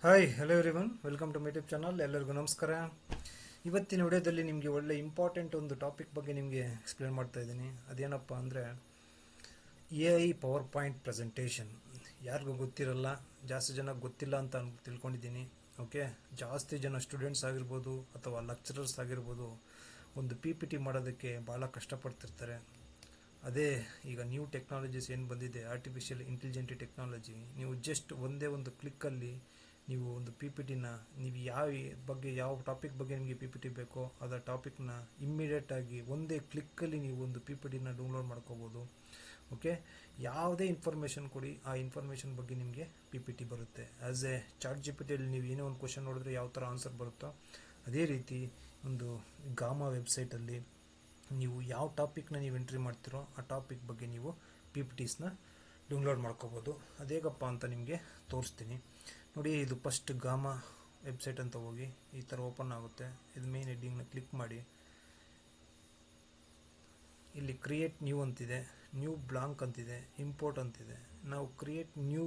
Hi hello everyone welcome to my YouTube channel. ಎಲ್ಲರಿಗೂ ನಮಸ್ಕಾರ. ಇವತ್ತಿನ ವಿಡಿಯೋದಲ್ಲಿ ನಿಮಗೆ ಒಳ್ಳೆ ಇಂಪಾರ್ಟೆಂಟ್ ಒಂದು ಟಾಪಿಕ್ ಬಗ್ಗೆ ನಿಮಗೆ ಎಕ್ಸ್ಪ್ಲೇನ್ ಮಾಡ್ತಾ ಇದ್ದೀನಿ. ಅದೇನಪ್ಪ ಅಂದರೆ AI ಪವರ್ ಪಾಯಿಂಟ್ ಪ್ರೆಸೆಂಟೇಷನ್. ಯಾರಿಗೂ ಗೊತ್ತಿರಲ್ಲ, ಜಾಸ್ತಿ ಜನ ಗೊತ್ತಿಲ್ಲ ಅಂತ ತಿಳ್ಕೊಂಡಿದ್ದೀನಿ. ಓಕೆ, ಜಾಸ್ತಿ ಜನ ಸ್ಟೂಡೆಂಟ್ಸ್ ಆಗಿರ್ಬೋದು ಅಥವಾ ಲೆಕ್ಚರರ್ಸ್ ಆಗಿರ್ಬೋದು ಒಂದು PPT ಮಾಡೋದಕ್ಕೆ ಭಾಳ ಕಷ್ಟಪಡ್ತಿರ್ತಾರೆ. ಅದೇ ಈಗ ನ್ಯೂ ಟೆಕ್ನಾಲಜೀಸ್ ಏನು ಬಂದಿದೆ, ಆರ್ಟಿಫಿಷಿಯಲ್ ಇಂಟೆಲಿಜೆಂಟ್ ಟೆಕ್ನಾಲಜಿ, ನೀವು ಜಸ್ಟ್ ಒಂದೇ ಒಂದು ಕ್ಲಿಕ್ಕಲ್ಲಿ ನೀವು ಒಂದು PPTನ ನೀವು ಯಾವ ಟಾಪಿಕ್ ಬಗ್ಗೆ ನಿಮಗೆ PPT ಬೇಕೋ ಅದರ ಟಾಪಿಕ್ನ ಇಮ್ಮಿಡಿಯೇಟಾಗಿ ಒಂದೇ ಕ್ಲಿಕ್ಕಲ್ಲಿ ನೀವು ಒಂದು PPTನ ಡೌನ್ಲೋಡ್ ಮಾಡ್ಕೋಬೋದು. ಓಕೆ, ಯಾವುದೇ ಇನ್ಫಾರ್ಮೇಷನ್ ಕೊಡಿ, ಆ ಇನ್ಫಾರ್ಮೇಷನ್ ಬಗ್ಗೆ ನಿಮಗೆ PPT ಬರುತ್ತೆ. ಆ್ಯಸ್ ಎ ಚಾಟ್ GPTಯಲ್ಲಿ ನೀವು ಏನೇ ಒಂದು ಕ್ವಶನ್ ನೋಡಿದ್ರೆ ಯಾವ ಥರ ಆನ್ಸರ್ ಬರುತ್ತೋ ಅದೇ ರೀತಿ ಒಂದು ಗಾಮಾ ವೆಬ್ಸೈಟಲ್ಲಿ ನೀವು ಯಾವ ಟಾಪಿಕ್ನ ನೀವು ಎಂಟ್ರಿ ಮಾಡ್ತೀರೋ ಆ ಟಾಪಿಕ್ ಬಗ್ಗೆ ನೀವು PPTಸ್ನ ಡೌನ್ಲೋಡ್ ಮಾಡ್ಕೋಬೋದು. ಅದೇಗಪ್ಪ ಅಂತ ನಿಮಗೆ ತೋರಿಸ್ತೀನಿ ನೋಡಿ. ಇದು ಫಸ್ಟ್ ಗಾಮಾ ವೆಬ್ಸೈಟ್ ಅಂತ ಹೋಗಿ ಈ ಥರ ಓಪನ್ ಆಗುತ್ತೆ. ಇದು ಮೇನ್ ಹೆಡ್ಡಿಂಗ್ನ ಕ್ಲಿಕ್ ಮಾಡಿ. ಇಲ್ಲಿ ಕ್ರಿಯೇಟ್ ನ್ಯೂ ಅಂತಿದೆ, ನ್ಯೂ ಬ್ಲಾಂಕ್ ಅಂತಿದೆ, ಇಂಪೋರ್ಟ್ ಅಂತಿದೆ. ನಾವು ಕ್ರಿಯೇಟ್ ನ್ಯೂ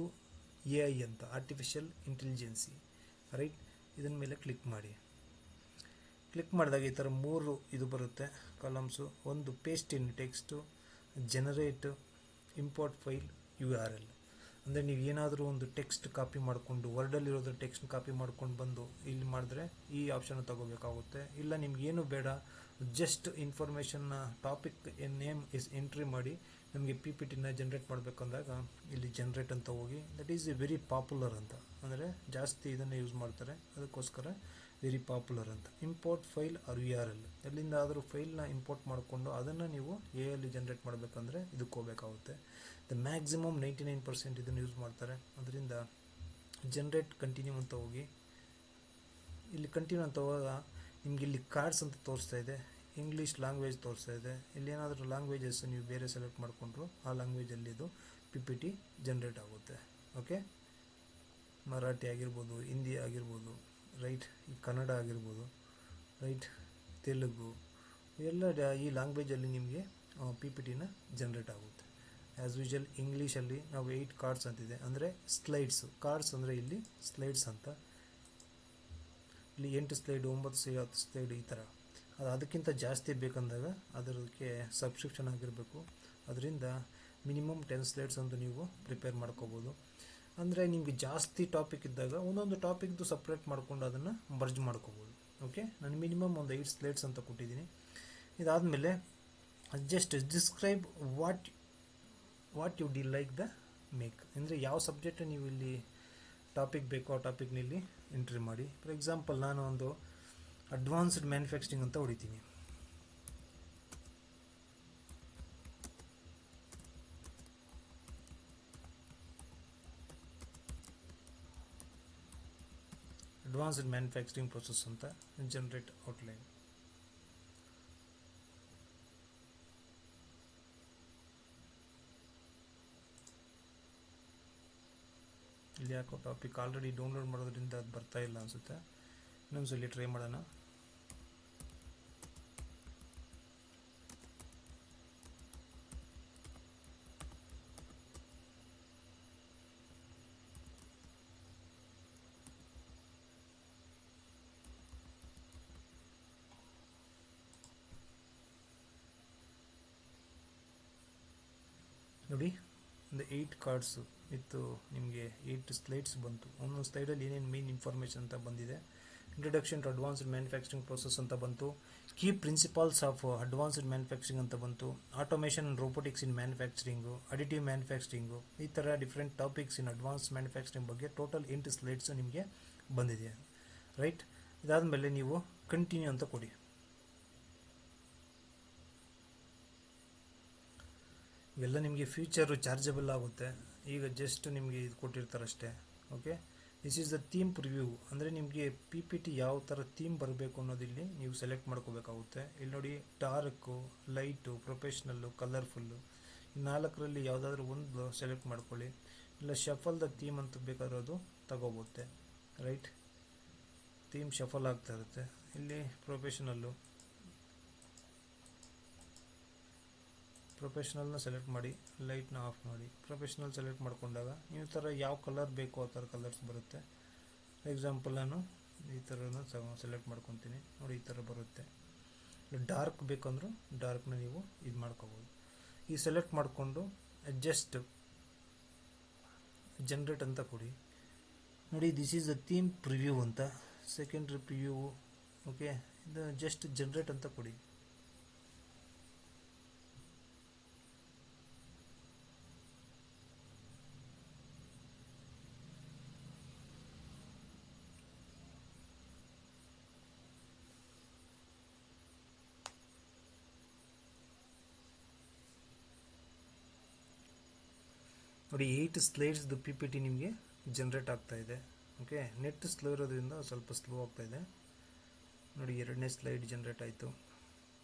AI ಅಂತ, ಆರ್ಟಿಫಿಷಿಯಲ್ ಇಂಟೆಲಿಜೆನ್ಸಿ, ರೈಟ್. ಇದನ್ನ ಮೇಲೆ ಕ್ಲಿಕ್ ಮಾಡಿ. ಕ್ಲಿಕ್ ಮಾಡಿದಾಗ ಈ ಥರ ಮೂರು ಇದು ಬರುತ್ತೆ ಕಾಲಮ್ಸು. ಒಂದು paste in text, generate, import file, URL. ಅಂದರೆ ನೀವು ಏನಾದರೂ ಒಂದು ಟೆಕ್ಸ್ಟ್ ಕಾಪಿ ಮಾಡಿಕೊಂಡು, ವರ್ಡಲ್ಲಿರೋದ್ರ ಟೆಕ್ಸ್ಟ್ ಕಾಪಿ ಮಾಡ್ಕೊಂಡು ಬಂದು ಇಲ್ಲಿ ಮಾಡಿದ್ರೆ ಈ ಆಪ್ಷನ್ ತಗೋಬೇಕಾಗುತ್ತೆ. ಇಲ್ಲ ನಿಮ್ಗೇನು ಬೇಡ, ಜಸ್ಟ್ ಇನ್ಫಾರ್ಮೇಷನ್ನ ಟಾಪಿಕ್ ನೇಮ್ ಎಂಟ್ರಿ ಮಾಡಿ ನಮಗೆ PPTನ ಜನ್ರೇಟ್ ಮಾಡಬೇಕಂದಾಗ ಇಲ್ಲಿ ಜನ್ರೇಟ್ ಅಂತ ಹೋಗಿ. ದಟ್ ಈಸ್ ವೆರಿ ಪಾಪ್ಯುಲರ್ ಅಂತ, ಅಂದರೆ ಜಾಸ್ತಿ ಇದನ್ನು ಯೂಸ್ ಮಾಡ್ತಾರೆ, ಅದಕ್ಕೋಸ್ಕರ ವೆರಿ ಪಾಪ್ಯುಲರ್ ಅಂತ. ಇಂಪೋರ್ಟ್ ಫೈಲ್ ಆರ್ URL, ಎಲ್ಲಿಂದ ಆದರೂ ಫೈಲ್ನ ಇಂಪೋರ್ಟ್ ಮಾಡಿಕೊಂಡು ಅದನ್ನು ನೀವು AI ಜನ್ರೇಟ್ ಮಾಡಬೇಕಂದ್ರೆ ಇದಕ್ಕೆ ಹೋಗಬೇಕಾಗುತ್ತೆ. ದ ಮ್ಯಾಕ್ಸಿಮಮ್ 99% ಇದನ್ನು ಯೂಸ್ ಮಾಡ್ತಾರೆ. ಅದರಿಂದ ಜನ್ರೇಟ್ ಕಂಟಿನ್ಯೂ ಅಂತ ಹೋಗಿ. ಇಲ್ಲಿ ಕಂಟಿನ್ಯೂ ಅಂತ ಹೋದಾಗ ನಿಮ್ಗೆ ಇಲ್ಲಿ ಕಾರ್ಡ್ಸ್ ಅಂತ ತೋರಿಸ್ತಾ ಇದೆ, ಇಂಗ್ಲೀಷ್ ಲ್ಯಾಂಗ್ವೇಜ್ ತೋರಿಸ್ತಾ ಇದೆ. ಇಲ್ಲಿ ಏನಾದರೂ ಲ್ಯಾಂಗ್ವೇಜಸ್ ನೀವು ಬೇರೆ ಸೆಲೆಕ್ಟ್ ಮಾಡಿಕೊಂಡ್ರು ಆ ಲ್ಯಾಂಗ್ವೇಜಲ್ಲಿ ಇದು PPT ಜನ್ರೇಟ್ ಆಗುತ್ತೆ. ಓಕೆ, ಮರಾಠಿ ಆಗಿರ್ಬೋದು, ಹಿಂದಿ ಆಗಿರ್ಬೋದು, ರೈಟ್, ಈ ಕನ್ನಡ ಆಗಿರ್ಬೋದು, ರೈಟ್, ತೆಲುಗು, ಎಲ್ಲ ಈ ಲ್ಯಾಂಗ್ವೇಜಲ್ಲಿ ನಿಮಗೆ PPTನ ಜನ್ರೇಟ್ ಆಗುತ್ತೆ. ಆ್ಯಸ್ ಯೂಶುವಲ್ ಇಂಗ್ಲೀಷಲ್ಲಿ ನಾವು 8 ಕಾರ್ಡ್ಸ್ ಅಂತಿದೆ, ಅಂದರೆ ಸ್ಲೈಡ್ಸು. ಕಾರ್ಡ್ಸ್ ಅಂದರೆ ಇಲ್ಲಿ ಸ್ಲೈಡ್ಸ್ ಅಂತ. ಇಲ್ಲಿ 8 ಸ್ಲೈಡು, 9 ಸ್ಲೈಡ್, 10 ಸ್ಲೈಡ್, ಈ ಥರ. ಅದಕ್ಕಿಂತ ಜಾಸ್ತಿ ಬೇಕಂದಾಗ ಅದಕ್ಕೆ ಸಬ್ಸ್ಕ್ರಿಪ್ಷನ್ ಆಗಿರಬೇಕು. ಅದರಿಂದ ಮಿನಿಮಮ್ 10 ಸ್ಲೈಡ್ಸ್ ಅಂತ ನೀವು ಪ್ರಿಪೇರ್ ಮಾಡ್ಕೋಬೋದು. ಅಂದರೆ ನಿಮಗೆ ಜಾಸ್ತಿ ಟಾಪಿಕ್ ಇದ್ದಾಗ ಒಂದೊಂದು ಟಾಪಿಕ್ದು ಸಪ್ರೇಟ್ ಮಾಡಿಕೊಂಡು ಅದನ್ನು ಮರ್ಜ್ ಮಾಡ್ಕೋಬೋದು. ಓಕೆ, ನಾನು ಮಿನಿಮಮ್ ಒಂದು 8 ಸ್ಲೈಡ್ಸ್ ಅಂತ ಕೊಟ್ಟಿದ್ದೀನಿ. ಇದಾದಮೇಲೆ just describe what you D like the make, ಅಂದರೆ ಯಾವ ಸಬ್ಜೆಕ್ಟ್ ನೀವು ಇಲ್ಲಿ ಟಾಪಿಕ್ ಬೇಕೋ ಆ ಟಾಪಿಕ್ನ ಇಲ್ಲಿ ಎಂಟ್ರಿ ಮಾಡಿ. ಫಾರ್ ಎಕ್ಸಾಂಪಲ್ ನಾನು ಒಂದು ಅಡ್ವಾನ್ಸ್ಡ್ ಮ್ಯಾನುಫ್ಯಾಕ್ಚರಿಂಗ್ ಅಂತ ಹೊಡಿತೀನಿ. ಅಡ್ವಾನ್ಸ್ಡ್ ಮ್ಯಾನುಫ್ಯಾಕ್ಚರಿಂಗ್ ಪ್ರೊಸೆಸ್ ಅಂತ ಜನರೇಟ್ ಔಟ್ಲೈನ್. ಇಲ್ಲಿ ಯಾಕೋ ಟಾಪಿಕ್ ಆಲ್ರೆಡಿ ಡೌನ್ಲೋಡ್ ಮಾಡೋದ್ರಿಂದ ಅದು ಬರ್ತಾ ಇಲ್ಲ ಅನಿಸುತ್ತೆ. ಇನ್ನೊಂದ್ಸಲಿ ಟ್ರೈ ಮಾಡೋಣ. ನೋಡಿ, ಒಂದು 8 ಕಾರ್ಡ್ಸು ಇತ್ತು, ನಿಮಗೆ 8 ಸ್ಲೈಡ್ಸ್ ಬಂತು. ಒಂದೊಂದು ಸ್ಲೈಡಲ್ಲಿ ಏನೇನು ಮೇನ್ ಇನ್ಫಾರ್ಮೇಷನ್ ಅಂತ ಬಂದಿದೆ. Introduction to advanced manufacturing process ಅಂತ ಬಂತು. Key principles of advanced manufacturing ಅಂತ ಬಂತು. Automation and robotics in manufacturing, additive manufacturing, ಈ ಥರ different topics in advance manufacturing ಬಗ್ಗೆ ಟೋಟಲ್ 8 ಸ್ಲೈಡ್ಸು ನಿಮಗೆ ಬಂದಿದೆ, ರೈಟ್. ಇದಾದಮೇಲೆ ನೀವು ಕಂಟಿನ್ಯೂ ಅಂತ ಕೊಡಿ. ಇವೆಲ್ಲ ನಿಮಗೆ ಫ್ಯೂಚರು ಚಾರ್ಜಬಲ್ ಆಗುತ್ತೆ. ಈಗ ಜಸ್ಟ್ ನಿಮಗೆ ಇದು ಕೊಟ್ಟಿರ್ತಾರಷ್ಟೇ. Okay, this is the theme preview, ಅಂದರೆ ನಿಮಗೆ PPT ಯಾವ ಥರ ಥೀಮ್ ಬರಬೇಕು ಅನ್ನೋದಿಲ್ಲಿ ನೀವು ಸೆಲೆಕ್ಟ್ ಮಾಡ್ಕೋಬೇಕಾಗುತ್ತೆ. ಇಲ್ಲಿ ನೋಡಿ, ಡಾರ್ಕು, ಲೈಟು, ಪ್ರೊಫೆಷ್ನಲ್ಲು, ಕಲರ್ಫುಲ್ಲು, ಈ 4ರಲ್ಲಿ ಯಾವುದಾದ್ರೂ ಒಂದು ಸೆಲೆಕ್ಟ್ ಮಾಡ್ಕೊಳ್ಳಿ. ಇಲ್ಲ ಶಫಲ್ ದ ಥೀಮ್ ಅಂತ ಬೇಕಾದ್ರೆ ಅದು ತಗೋಬೋತ್ತೆ, ರೈಟ್. ಥೀಮ್ ಶಫಲ್ ಆಗ್ತಾ ಇರುತ್ತೆ. ಇಲ್ಲಿ ಪ್ರೊಫೆಷ್ನಲ್ನ ಸೆಲೆಕ್ಟ್ ಮಾಡಿ, ಲೈಟ್ನ ಆಫ್ ಮಾಡಿ. ಪ್ರೊಫೆಷ್ನಲ್ ಸೆಲೆಕ್ಟ್ ಮಾಡ್ಕೊಂಡಾಗ ಈ ಥರ ಯಾವ ಕಲರ್ ಬೇಕೋ ಆ ಥರ ಕಲರ್ಸ್ ಬರುತ್ತೆ, ಎಕ್ಸಾಂಪಲ್ ನಾನು ಈ ಥರನ ಸೆಲೆಕ್ಟ್ ಮಾಡ್ಕೊತೀನಿ ನೋಡಿ, ಈ ಥರ ಬರುತ್ತೆ. ಡಾರ್ಕ್ ಬೇಕಂದ್ರೂ ಡಾರ್ಕ್ನ ನೀವು ಇದು ಮಾಡ್ಕೋಬೋದು. ಈ ಸೆಲೆಕ್ಟ್ ಮಾಡಿಕೊಂಡು ಜಸ್ಟ್ ಜನ್ರೇಟ್ ಅಂತ ಕೊಡಿ. ನೋಡಿ, this is the theme preview ಅಂತ, ಸೆಕೆಂಡ್ರಿ ಪ್ರಿವ್ಯೂ. ಓಕೆ, ಇದು ಜಸ್ಟ್ ಜನ್ರೇಟ್ ಅಂತ ಕೊಡಿ. ನೋಡಿ, 8 ಸ್ಲೈಡ್ಸ್ದು ಪಿ ಪಿ ಟಿ ನಿಮಗೆ ಜನ್ರೇಟ್ ಆಗ್ತಾ ಇದೆ. ಓಕೆ, ನೆಟ್ ಸ್ಲೋ ಇರೋದ್ರಿಂದ ಸ್ವಲ್ಪ ಸ್ಲೋ ಆಗ್ತಾ ಇದೆ. ನೋಡಿ, 2ನೇ ಸ್ಲೈಡ್ ಜನ್ರೇಟ್ ಆಯಿತು.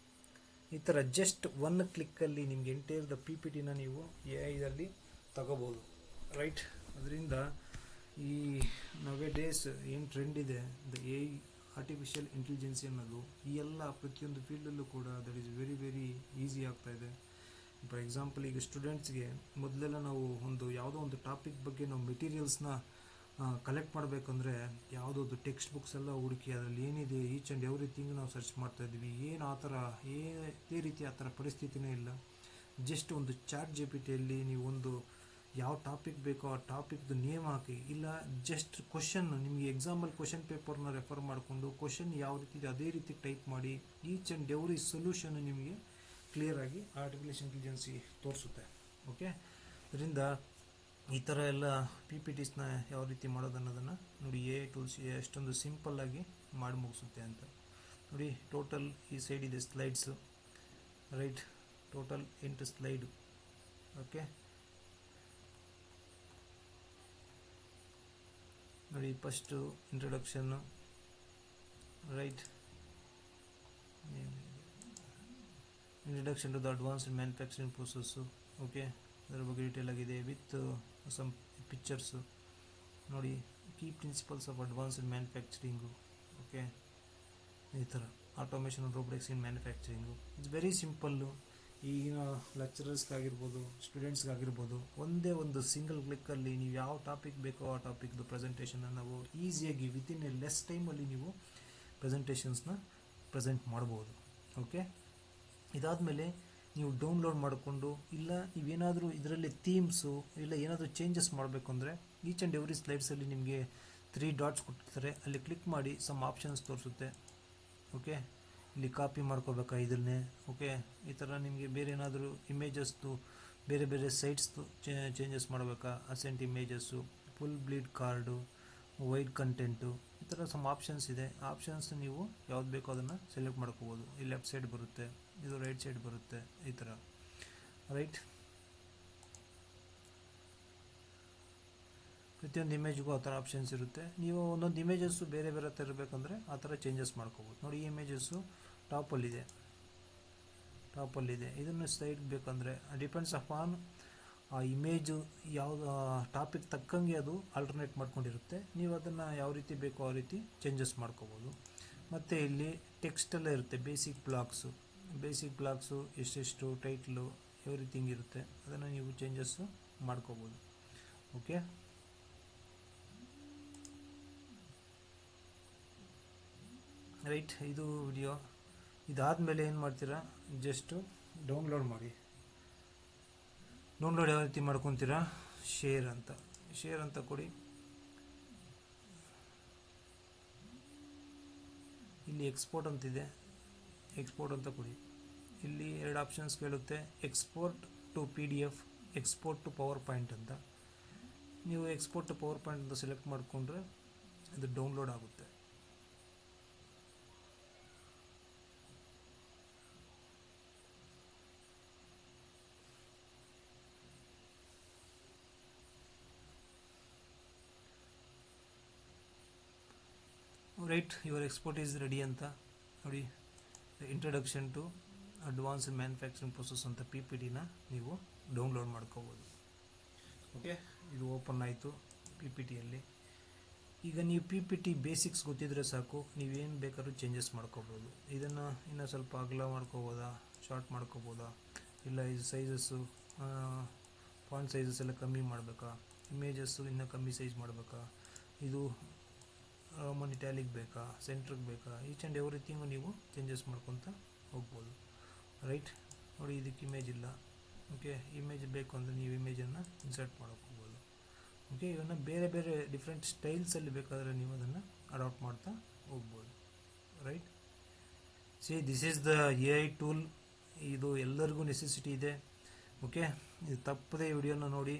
ಈ ಥರ ಜಸ್ಟ್ 1 ಕ್ಲಿಕ್ಕಲ್ಲಿ ನಿಮಗೆ ಎಂಟೈರ್ ದ ಪಿ ಪಿ ಟಿನ ನೀವು ಎ ಐದಲ್ಲಿ ತಗೋಬೋದು, ರೈಟ್. ಅದರಿಂದ ಈ ನವೆ ಡೇಸ್ ಏನು ಟ್ರೆಂಡ್ ಇದೆ, the A I artificial intelligence ಅನ್ನೋದು ಈ ಎಲ್ಲ ಪ್ರತಿಯೊಂದು ಫೀಲ್ಡಲ್ಲೂ ಕೂಡ that is very very easy ಆಗ್ತಾ ಇದೆ. ಫಾರ್ ಎಕ್ಸಾಂಪಲ್, ಈಗ ಸ್ಟೂಡೆಂಟ್ಸ್ಗೆ ಮೊದಲೆಲ್ಲ ನಾವು ಯಾವುದೋ ಒಂದು ಟಾಪಿಕ್ ಬಗ್ಗೆ ನಾವು ಮೆಟೀರಿಯಲ್ಸ್ನ ಕಲೆಕ್ಟ್ ಮಾಡಬೇಕಂದ್ರೆ ಯಾವುದೊಂದು ಟೆಕ್ಸ್ಟ್ ಬುಕ್ಸ್ ಎಲ್ಲ ಹುಡುಕಿ ಅದರಲ್ಲಿ ಏನಿದೆ ಈಚ್ ಆ್ಯಂಡ್ ಎವ್ರಿಥಿಂಗ್ ನಾವು ಸರ್ಚ್ ಮಾಡ್ತಾಯಿದ್ವಿ. ಏನು ಆ ಥರ ಇದೇ ರೀತಿ ಆ ಥರ ಪರಿಸ್ಥಿತಿನೇ ಇಲ್ಲ. ಜಸ್ಟ್ ಒಂದು ಚಾಟ್ ಜಿ ಪಿ ಟಿಯಲ್ಲಿ ನೀವು ಯಾವ ಟಾಪಿಕ್ ಬೇಕೋ ಆ ಟಾಪಿಕ್ದು ನೇಮ್ ಹಾಕಿ, ಇಲ್ಲ ಜಸ್ಟ್ ಕ್ವಶನ್, ನಿಮಗೆ ಎಕ್ಸಾಂಪಲ್ ಕ್ವಶನ್ ಪೇಪರ್ನ ರೆಫರ್ ಮಾಡಿಕೊಂಡು ಕ್ವಶನ್ ಯಾವ ರೀತಿ ಇದೆ ಅದೇ ರೀತಿ ಟೈಪ್ ಮಾಡಿ ಈಚ್ ಆ್ಯಂಡ್ ಎವ್ರಿ ಸೊಲ್ಯೂಷನ್ ನಿಮಗೆ ಕ್ಲಿಯರಾಗಿ ಆರ್ಟಿಫಿಷಿಯಲ್ ಇಂಟೆಲಿಜೆನ್ಸಿ ತೋರಿಸುತ್ತೆ. ಓಕೆ, ಅದರಿಂದ ಈ ಥರ ಎಲ್ಲ ಪಿ ಪಿ ಟಿಸ್ನ ಯಾವ ರೀತಿ ಮಾಡೋದು ಅನ್ನೋದನ್ನು ನೋಡಿ, ಎ ಟೂಲ್ಸ್ ಎಷ್ಟೊಂದು ಸಿಂಪಲ್ಲಾಗಿ ಮಾಡಿ ಮುಗಿಸುತ್ತೆ ಅಂತ ನೋಡಿ. ಟೋಟಲ್ ಈ ಸೈಡ್ ಇದೆ slides, right. Total 8 slide. Okay, ನೋಡಿ, first introduction, right. Introduction to the advanced manufacturing process. Okay, ಅದರ ಬಗ್ಗೆ ಡೀಟೇಲ್ ಆಗಿದೆ ವಿತ್ ಸಮ್ ಪಿಕ್ಚರ್ಸು. ನೋಡಿ, key principles of advanced manufacturing. Okay, ಈ ಥರ automation robotics in manufacturing. It's very simple. ಈಗಿನ ಲೆಕ್ಚರರ್ಸ್ಗಾಗಿರ್ಬೋದು, ಸ್ಟೂಡೆಂಟ್ಸ್ಗಾಗಿರ್ಬೋದು, ಒಂದೇ ಒಂದು ಸಿಂಗಲ್ ಕ್ಲಿಕ್ಕಲ್ಲಿ ನೀವು ಯಾವ ಟಾಪಿಕ್ ಬೇಕೋ ಆ ಟಾಪಿಕ್ದು ಪ್ರೆಸೆಂಟೇಷನ್ನ ನಾವು ಈಸಿಯಾಗಿ ವಿತಿನ್ ಎ ಲೆಸ್ ಟೈಮಲ್ಲಿ ನೀವು ಪ್ರೆಸೆಂಟೇಷನ್ಸ್ನ ಪ್ರೆಸೆಂಟ್ ಮಾಡ್ಬೋದು. ಓಕೆ, ಇದಾದಮೇಲೆ ನೀವು ಡೌನ್ಲೋಡ್ ಮಾಡಿಕೊಂಡು, ಇಲ್ಲ ನೀವೇನಾದರೂ ಇದರಲ್ಲಿ ಥೀಮ್ಸು ಇಲ್ಲ ಏನಾದರೂ ಚೇಂಜಸ್ ಮಾಡಬೇಕು ಅಂದರೆ ಈಚ್ ಆ್ಯಂಡ್ ಎವ್ರಿ ಸ್ಲೈಡ್ಸಲ್ಲಿ ನಿಮಗೆ 3 ಡಾಟ್ಸ್ ಕೊಟ್ಟಿರ್ತಾರೆ, ಅಲ್ಲಿ ಕ್ಲಿಕ್ ಮಾಡಿ ಸಮ್ ಆಪ್ಷನ್ಸ್ ತೋರಿಸುತ್ತೆ. ಓಕೆ, ಇಲ್ಲಿ ಕಾಪಿ ಮಾಡ್ಕೋಬೇಕಾ ಇದನ್ನೇ. ಓಕೆ, ಈ ಥರ ನಿಮಗೆ ಬೇರೆ ಏನಾದರೂ ಇಮೇಜಸ್ದು ಬೇರೆ ಬೇರೆ ಸೈಟ್ಸ್ದು ಚೇಂಜಸ್ ಮಾಡಬೇಕಾ, asset images, full bleed card, wide content, ಈ ಥರ ಸಮ್ ಆಪ್ಷನ್ಸ್ ಇದೆ. ಆಪ್ಷನ್ಸ್ ನೀವು ಯಾವ್ದು ಬೇಕೋ ಅದನ್ನು ಸೆಲೆಕ್ಟ್ ಮಾಡ್ಕೋಬೋದು. ಈ ಲೆಫ್ಟ್ ಸೈಡ್ ಬರುತ್ತೆ, ಇದು ರೈಟ್ ಸೈಡ್ ಬರುತ್ತೆ, ಈ ಥರ, ರೈಟ್. ಪ್ರತಿಯೊಂದು ಇಮೇಜ್ಗೂ ಆ ಥರ ಆಪ್ಷನ್ಸ್ ಇರುತ್ತೆ. ನೀವು ಒಂದೊಂದು ಇಮೇಜಸ್ಸು ಬೇರೆ ಬೇರೆ ಥರ ಇರಬೇಕಂದ್ರೆ ಆ ಥರ ಚೇಂಜಸ್ ಮಾಡ್ಕೋಬೋದು. ನೋಡಿ, ಈ ಇಮೇಜಸ್ಸು ಟಾಪಲ್ಲಿದೆ, ಇದನ್ನು ಸೈಡ್ ಬೇಕಂದರೆ ಡಿಪೆಂಡ್ಸ್ ಅಪಾನ್ ಆ ಇಮೇಜು ಯಾವುದು ಟಾಪಿಕ್ ತಕ್ಕಂಗೆ ಅದು ಆಲ್ಟರ್ನೇಟ್ ಮಾಡ್ಕೊಂಡಿರುತ್ತೆ. ನೀವು ಅದನ್ನು ಯಾವ ರೀತಿ ಬೇಕೋ ಆ ರೀತಿ ಚೇಂಜಸ್ ಮಾಡ್ಕೋಬೋದು. ಮತ್ತು ಇಲ್ಲಿ ಟೆಕ್ಸ್ಟೆಲ್ಲ ಇರುತ್ತೆ, ಬೇಸಿಕ್ ಬ್ಲಾಗ್ಸು ಎಷ್ಟೆಷ್ಟು ಟೈಟ್ಲು ಎವ್ರಿಥಿಂಗ್ ಇರುತ್ತೆ, ಅದನ್ನು ನೀವು ಚೇಂಜಸ್ಸು ಮಾಡ್ಕೋಬೋದು. Okay, right. ಇದು ವಿಡಿಯೋ. ಇದಾದಮೇಲೆ ಏನು ಮಾಡ್ತೀರಾ, ಜಸ್ಟು ಡೌನ್ಲೋಡ್ ಮಾಡಿ. ಡೌನ್ಲೋಡ್ ಯಾವ ರೀತಿ ಮಾಡ್ಕೊತೀರಾ, ಶೇರ್ ಅಂತ ಕೊಡಿ. ಇಲ್ಲಿ ಎಕ್ಸ್ಪೋರ್ಟ್ ಅಂತಿದೆ, ಎಕ್ಸ್ಪೋರ್ಟ್ ಅಂತ ಕೊಡಿ. ಇಲ್ಲಿ 2 ಆಪ್ಷನ್ಸ್ ಕೇಳುತ್ತೆ, export to PDF, export to PowerPoint ಅಂತ. ನೀವು ಎಕ್ಸ್ಪೋರ್ಟ್ ಟು ಪವರ್ ಪಾಯಿಂಟ್ ಅಂತ ಸೆಲೆಕ್ಟ್ ಮಾಡಿಕೊಂಡ್ರೆ ಅದು ಡೌನ್ಲೋಡ್ ಆಗುತ್ತೆ. Right, your export is ready ಅಂತ ನೋಡಿ. Introduction to advanced manufacturing process ಅಂತ ಪಿ ಪಿ ಟಿನ ನೀವು ಡೌನ್ಲೋಡ್ ಮಾಡ್ಕೋಬೋದು. ಓಕೆ, ಇದು ಓಪನ್ ಆಯಿತು ಪಿ ಪಿ ಟಿಯಲ್ಲಿ. ಈಗ ನೀವು ಪಿ ಪಿ ಟಿ ಬೇಸಿಕ್ಸ್ ಗೊತ್ತಿದ್ರೆ ಸಾಕು, ನೀವೇನು ಬೇಕಾದ್ರೂ ಚೇಂಜಸ್ ಮಾಡ್ಕೋಬೋದು. ಇದನ್ನು ಇನ್ನೂ ಸ್ವಲ್ಪ ಅಗಲ ಮಾಡ್ಕೋಬೋದಾ, ಶಾರ್ಟ್ ಮಾಡ್ಕೋಬೋದಾ, ಇಲ್ಲ ಇದು ಸೈಜಸ್ಸು ಫಾಂಟ್ ಸೈಜಸ್ ಎಲ್ಲ ಕಮ್ಮಿ ಮಾಡಬೇಕಾ, ಇಮೇಜಸ್ಸು ಇನ್ನೂ ಕಮ್ಮಿ ಸೈಜ್ ಮಾಡಬೇಕಾ, ಇದು ರೋಮನ್ ಇಟ್ಯಾಲಿಕ್ ಬೇಕಾ, ಸೆಂಟ್ರಿಗೆ ಬೇಕಾ, ಈಚ್ ಆ್ಯಂಡ್ ಎವ್ರಿಥಿಂಗು ನೀವು ಚೇಂಜಸ್ ಮಾಡ್ಕೊತ ಹೋಗ್ಬೋದು. ರೈಟ್, ನೋಡಿ ಇದಕ್ಕೆ ಇಮೇಜ್ ಇಲ್ಲ. ಓಕೆ, ಇಮೇಜ್ ಬೇಕು ಅಂದರೆ ನೀವು ಇಮೇಜನ್ನು ಇನ್ಸರ್ಟ್ ಮಾಡೋಕ್ಕೆ ಹೋಗ್ಬೋದು. ಓಕೆ, ಇವನ್ನ ಬೇರೆ ಬೇರೆ ಡಿಫ್ರೆಂಟ್ ಸ್ಟೈಲ್ಸಲ್ಲಿ ಬೇಕಾದರೆ ನೀವು ಅದನ್ನು ಅಡಾಪ್ಟ್ ಮಾಡ್ತಾ ಹೋಗ್ಬೋದು. Right, this is the AI tool. ಇದು ಎಲ್ಲರಿಗೂ ನೆಸೆಸಿಟಿ ಇದೆ. ಓಕೆ, ಇದು ತಪ್ಪದೇ ವಿಡಿಯೋನ ನೋಡಿ,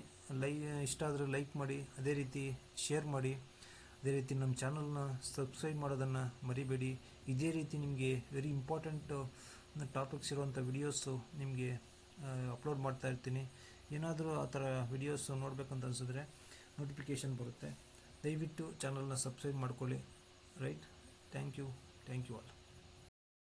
ಇಷ್ಟ ಆದರೆ ಲೈಕ್ ಮಾಡಿ, ಅದೇ ರೀತಿ ಶೇರ್ ಮಾಡಿ, ಅದೇ ರೀತಿ ನಮ್ಮ ಚಾನಲ್ನ ಸಬ್ಸ್ಕ್ರೈಬ್ ಮಾಡೋದನ್ನು ಮರಿಬೇಡಿ. ಇದೇ ರೀತಿ ನಿಮಗೆ ವೆರಿ ಇಂಪಾರ್ಟೆಂಟ್ ಟಾಪಿಕ್ಸ್ ಇರುವಂಥ ವಿಡಿಯೋಸು ನಿಮಗೆ ಅಪ್ಲೋಡ್ ಮಾಡ್ತಾ ಇರ್ತೀನಿ. ಏನಾದರೂ ಆ ಥರ ವಿಡಿಯೋಸ್ ನೋಡಬೇಕಂತ ಅನಿಸಿದ್ರೆ ನೋಟಿಫಿಕೇಷನ್ ಬರುತ್ತೆ. ದಯವಿಟ್ಟು ಚಾನಲ್ನ ಸಬ್ಸ್ಕ್ರೈಬ್ ಮಾಡ್ಕೊಳ್ಳಿ. Right, thank you all.